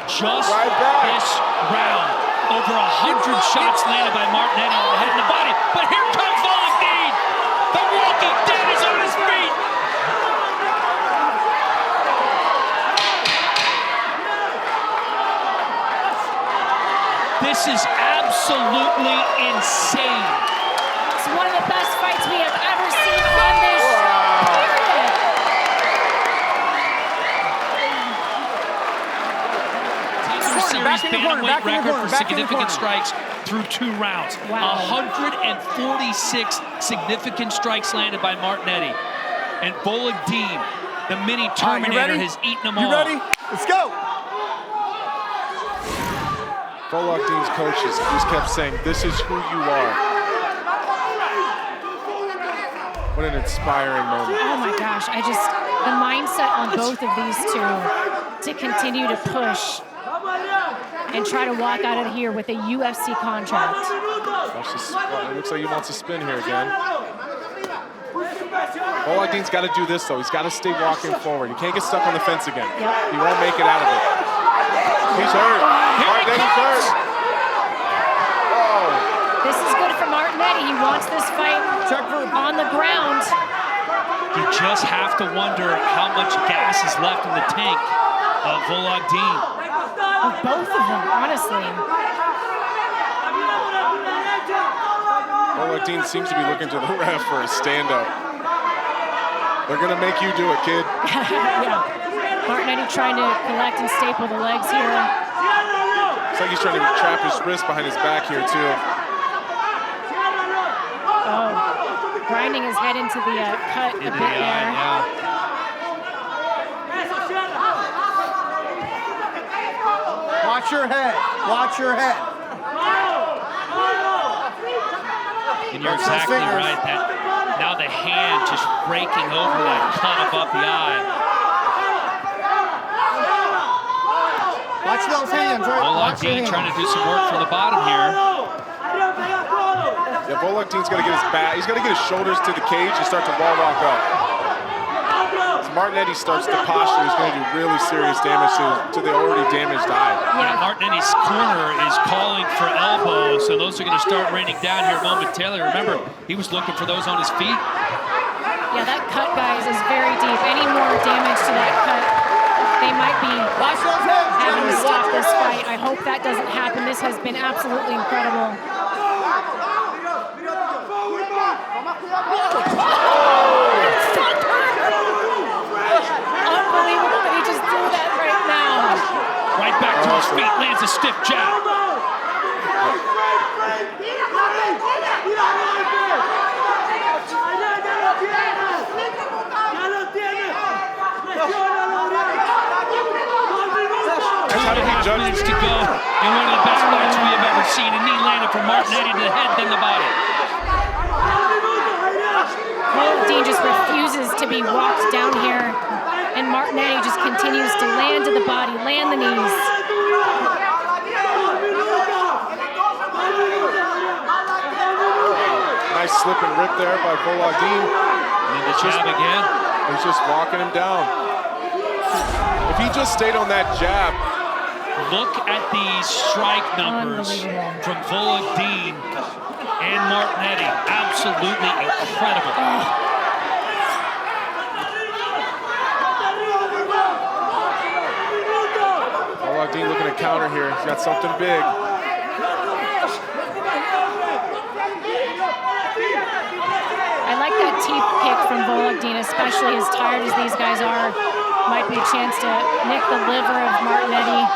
Speaker 8: Just this round, over 100 shots landed by Martinetti on the head and the body. But here comes Vologdin! The Walking Dead is on his feet! This is absolutely insane.
Speaker 4: It's one of the best fights we have ever seen on this show.
Speaker 8: Series bantamweight record for significant strikes through 2 rounds.
Speaker 4: Wow.
Speaker 8: 146 significant strikes landed by Martinetti. And Vologdin, the mini Terminator, has eaten them all.
Speaker 1: You ready? Let's go.
Speaker 9: Vologdin's coaches just kept saying, this is who you are. What an inspiring moment.
Speaker 4: Oh my gosh, the mindset on both of these two to continue to push and try to walk out of here with a UFC contract.
Speaker 9: It looks like he wants to spin here again. Vologdin's got to do this, though. He's got to stay walking forward. He can't get stuck on the fence again.
Speaker 4: Yep.
Speaker 9: He won't make it out of it. He's hurt. Martinetti's hurt. Oh.
Speaker 4: This is good for Martinetti. He wants this fight on the ground.
Speaker 8: You just have to wonder how much gas is left in the tank of Vologdin.
Speaker 4: Of both of them, honestly.
Speaker 9: Vologdin seems to be looking to the ref for a stand-up. They're going to make you do it, kid.
Speaker 4: Yeah. Martinetti trying to collect and staple the legs here.
Speaker 9: Looks like he's trying to trap his wrist behind his back here, too.
Speaker 4: Oh, grinding his head into the cut a bit there.
Speaker 8: Yeah.
Speaker 1: Watch your head. Watch your head.
Speaker 8: And you're exactly right. That now the hand just breaking over that cut above the eye.
Speaker 1: Watch those hands, right?
Speaker 8: Vologdin trying to do some work from the bottom here.
Speaker 9: Yeah, Vologdin's got to get his back. He's got to get his shoulders to the cage and start to wall walk up. As Martinetti starts to posture, he's going to do really serious damage to the already damaged eye.
Speaker 8: Yeah, Martinetti's corner is calling for elbows, so those are going to start raining down here momentarily. Remember, he was looking for those on his feet.
Speaker 4: Yeah, that cut, guys, is very deep. Any more damage to that cut, they might be having to stop this fight. I hope that doesn't happen. This has been absolutely incredible. Unbelievable that he just threw that right now.
Speaker 8: Right back to his feet, lands a stiff jab. Minutes to go, and one of the best fights we have ever seen. A knee landed from Martinetti to the head, then the body.
Speaker 4: Vologdin just refuses to be walked down here, and Martinetti just continues to land to the body, land the knees.
Speaker 9: Nice Nice slip and rip there by Vologdin.
Speaker 2: And the jab again.
Speaker 9: He's just walking him down. If he just stayed on that jab.
Speaker 8: Look at these strike numbers from Vologdin and Martinetti. Absolutely incredible.
Speaker 9: Vologdin looking to counter here. He's got something big.
Speaker 4: I like that teep kick from Vologdin, especially as tired as these guys are. Might be a chance to nick the liver of Martinetti.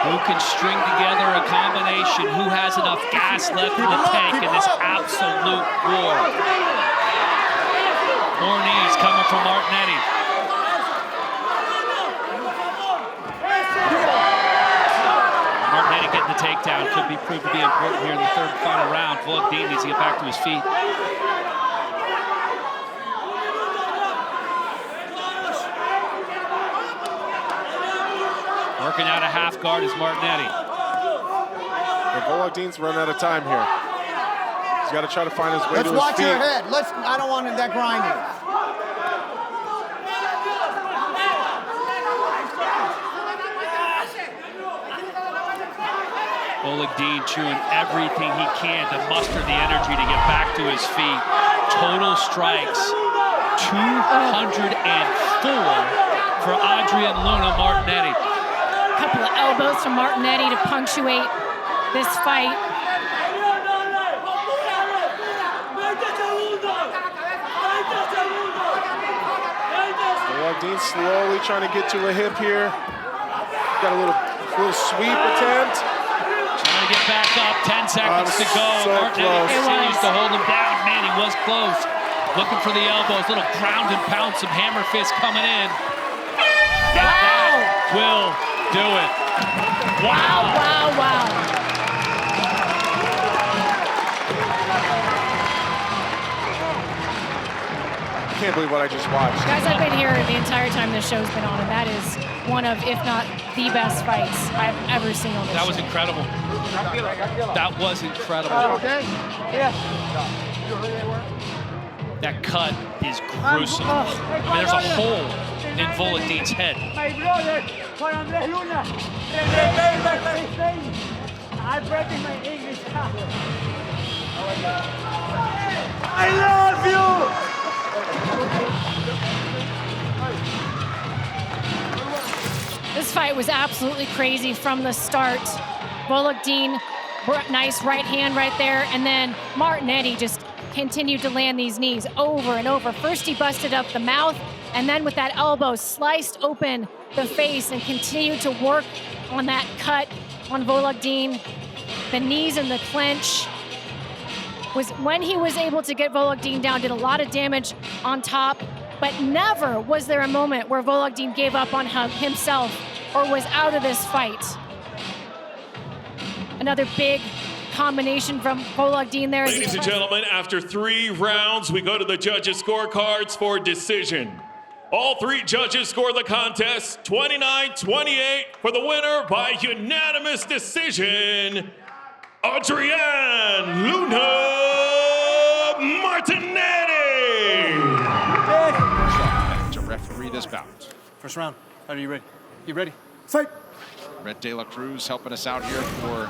Speaker 8: Who can string together a combination? Who has enough gas left in the tank in this absolute war? More knees coming from Martinetti. Martinetti getting the takedown. Could be proved to be important here in the third and final round. Vologdin needs to get back to his feet. Working out a half guard is Martinetti.
Speaker 9: But Vologdin's run out of time here. He's got to try to find his way to his feet.
Speaker 1: Let's watch your head. I don't want that grinding.
Speaker 8: Vologdin chewing everything he can to muster the energy to get back to his feet. Total strikes, 204 for Adrian Luna Martinetti.
Speaker 4: Couple of elbows from Martinetti to punctuate this fight.
Speaker 9: Vologdin slowly trying to get to a hip here. Got a little sweep attempt.
Speaker 8: Trying to get back up, 10 seconds to go.
Speaker 9: So
Speaker 8: Martinetti
Speaker 9: close.
Speaker 8: continues to hold him down. Man, he was close. Looking for the elbows, little ground and pound, some hammer fists coming in. And that will do it. Wow.
Speaker 4: Wow.
Speaker 9: I can't believe what I just watched.
Speaker 4: Guys, I've been here the entire time this show's been on, and that is one of, if not the best fights I've ever seen on this
Speaker 8: That was
Speaker 4: show.
Speaker 8: incredible. That was incredible.
Speaker 5: Okay? Yes.
Speaker 8: That cut is gruesome. I mean, there's a hole in Vologdin's head.
Speaker 5: My brother, Juan Andres Luna. I'm breaking my English. I love you!
Speaker 4: This fight was absolutely crazy from the start. Vologdin, nice right hand right there, and then Martinetti just continued to land these knees over and over. First he busted up the mouth, and then with that elbow sliced open the face and continued to work on that cut on Vologdin. The knees and the clinch was when he was able to get Vologdin down, did a lot of damage on top, but never was there a moment where Vologdin gave up on himself or was out of this fight. Another big combination from Vologdin there.
Speaker 6: Ladies and gentlemen, after 3 rounds, we go to the judges' scorecards for decision. All 3 judges score the contest 29-28 for the winner by unanimous decision, Adrian Luna Martinetti.
Speaker 10: To referee this bout.
Speaker 1: First round. Are you ready? You ready?
Speaker 10: Fight. Red De La Cruz helping us out here for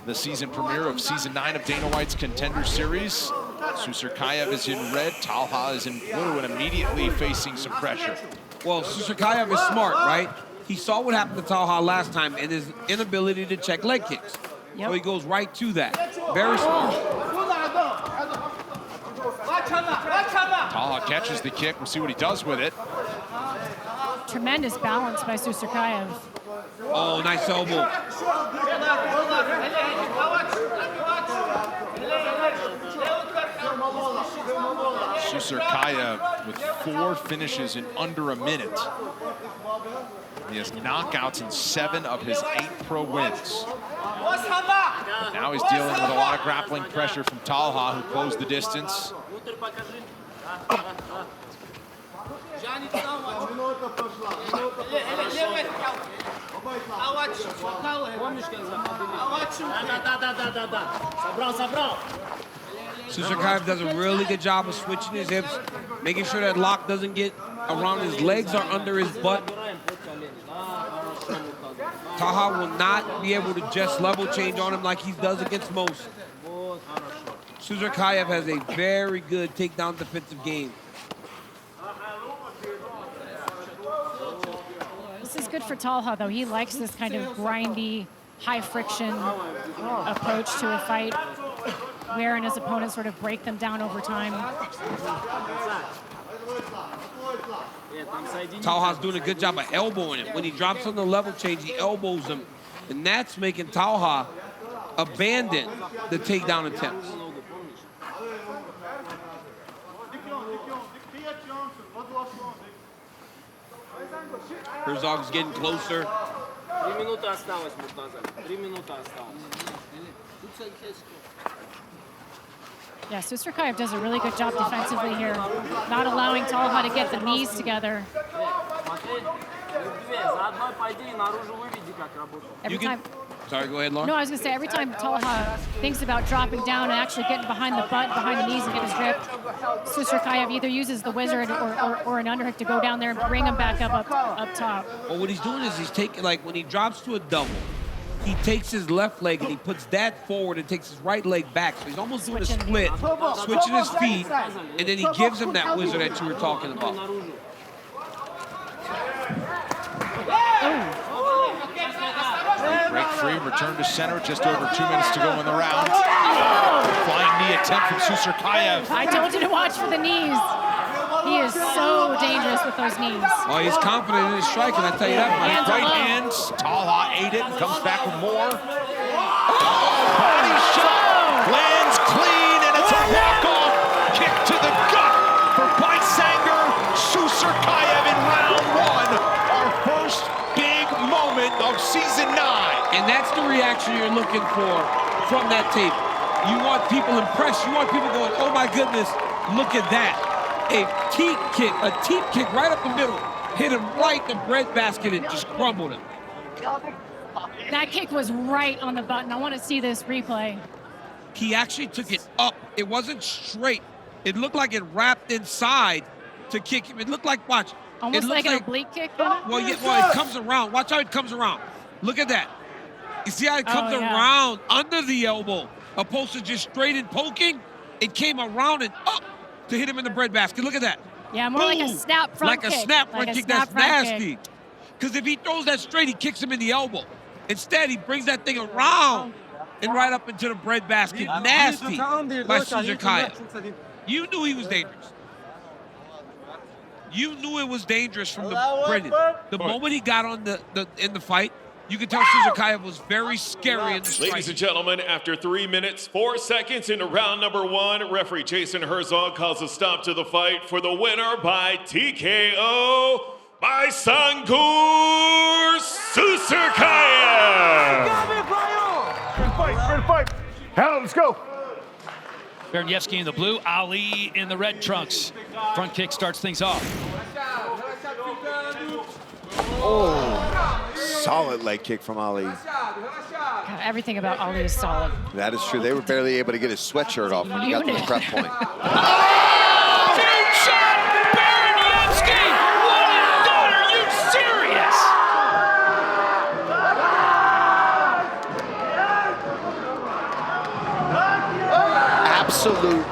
Speaker 10: the season premiere of season 9 of Dana White's Contender Series. Susurkaev is in red, Talha is in blue, and immediately facing some pressure.
Speaker 11: Well, Susurkaev is smart, right? He saw what happened to Talha last time and his inability to check leg kicks.
Speaker 4: Yep.
Speaker 11: So he goes right to that. Very smart.
Speaker 10: Talha catches the kick. We'll see what he does with it.
Speaker 4: Tremendous balance by Susurkaev.
Speaker 11: Oh, nice elbow.
Speaker 10: Susurkaev with 4 finishes in under a minute. He has knockouts in 7 of his 8 pro wins. Now he's dealing with a lot of grappling pressure from Talha, who closed the distance.
Speaker 11: Susurkaev does a really good job of switching his hips, making sure that lock doesn't get around his legs or under his butt. Talha will not be able to just level change on him like he does against most. Susurkaev has a very good takedown defensive game.
Speaker 4: This is good for Talha, though. He likes this kind of grindy, high-friction approach to a fight, wherein his opponents sort of break them down over time.
Speaker 11: Talha's doing a good job of elbowing him. When he drops on the level change, he elbows him, and that's making Talha abandon the takedown attempts. Herzog's getting closer.
Speaker 5: 3 минуты осталось, Муртаза. 3 минуты осталось.
Speaker 4: Yeah, Susurkaev does a really good job defensively here, not allowing Talha to get the knees together. Every time.
Speaker 11: Sorry, go ahead, Laura.
Speaker 4: No, I was going to say, every time Talha thinks about dropping down and actually getting behind the butt, behind the knees and get his grip, Susurkaev either uses the wizard or an underhook to go down there and bring him back up top.
Speaker 11: Well, what he's doing is he's taking, like, when he drops to a double, he takes his left leg and he puts that forward and takes his right leg back. So he's almost doing a split, switching his feet, and then he gives him that wizard that you were talking about.
Speaker 10: Break free, return to center, just over 2 minutes to go in the round. Flying knee attempt from Susurkaev.
Speaker 4: I told you to watch for the knees. He is so dangerous with those knees.
Speaker 11: Oh, he's confident in his striking, I tell you that much.
Speaker 10: Right hand, Talha ate it and comes back with more. Body shot, lands clean, and it's a walk-off kick to the gut for Beisanger Susurkaev in round 1. Our first big moment of season 9.
Speaker 11: And that's the reaction you're looking for from that tape. You want people impressed. You want people going, oh my goodness, look at that. A teep kick right up the middle. Hit him right in the breadbasket and just crumbled him.
Speaker 4: That kick was right on the button. I want to see this replay.
Speaker 11: He actually took it up. It wasn't straight. It looked like it wrapped inside to kick him. It looked like, watch.
Speaker 4: Almost like an oblique kick?
Speaker 11: Well, it comes around. Watch how it comes around. Look at that. You see how it comes around under the elbow, opposed to just straight and poking? It came around and up to hit him in the breadbasket. Look at that.
Speaker 4: Yeah, more like a snap front kick.
Speaker 11: Like a snap front kick. That's nasty. Because if he throws that straight, he kicks him in the elbow. Instead, he brings that thing around and right up into the breadbasket. Nasty by Susurkaev. You knew he was dangerous. You knew it was dangerous from the Brendan. The moment he got on in the fight, you could tell Susurkaev was very scary in the strike.
Speaker 6: Ladies and gentlemen, after 3 minutes, 4 seconds into round number 1, referee Jason Herzog calls a stop to the fight for the winner by TKO, Beisanger Susurkaev.
Speaker 1: Good fight. Hell, let's go.
Speaker 8: Baraniewski in the blue, Ali in the red trunks. Front kick starts things off.
Speaker 12: Oh, solid leg kick from Ali.
Speaker 4: God, everything about Ali is solid.
Speaker 12: That is true. They were barely able to get his sweatshirt off when he got to the prep point.
Speaker 8: Big shot! Baraniewski! What is that? Are you serious?
Speaker 12: Absolute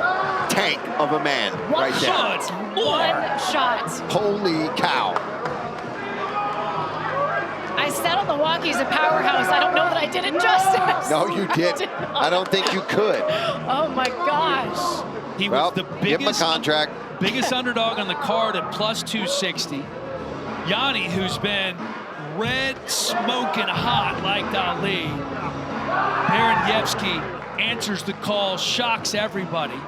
Speaker 12: tank of a man right there.
Speaker 4: One shot.
Speaker 12: Holy cow.
Speaker 4: I said on the walk he's a powerhouse. I don't know that I did it justice.
Speaker 12: No, you didn't. I don't think you could.
Speaker 4: Oh my gosh.
Speaker 8: He was the
Speaker 12: give him a contract.
Speaker 8: biggest underdog on the card at plus 260. Yanni, who's been red smoking hot like Ali. Baraniewski answers the call, shocks everybody.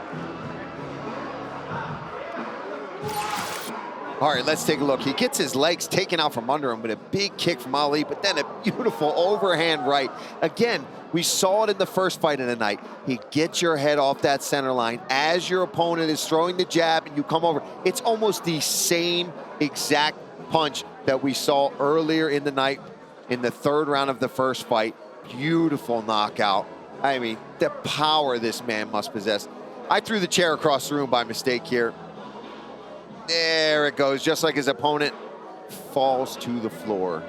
Speaker 12: All right, let's take a look. He gets his legs taken out from under him with a big kick from Ali, but then a beautiful overhand right. Again, we saw it in the first fight of the night. He gets your head off that center line as your opponent is throwing the jab and you come over. It's almost the same exact punch that we saw earlier in the night in the 3rd round of the first fight. Beautiful knockout. I mean, the power this man must possess. I threw the chair across the room by mistake here. There it goes, just like his opponent falls to the floor.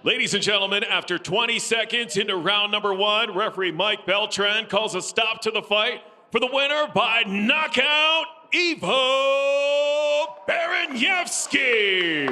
Speaker 6: Ladies and gentlemen, after 20 seconds into round number 1, referee Mike Beltran calls a stop to the fight for the winner by knockout, Ivo Baraniewski.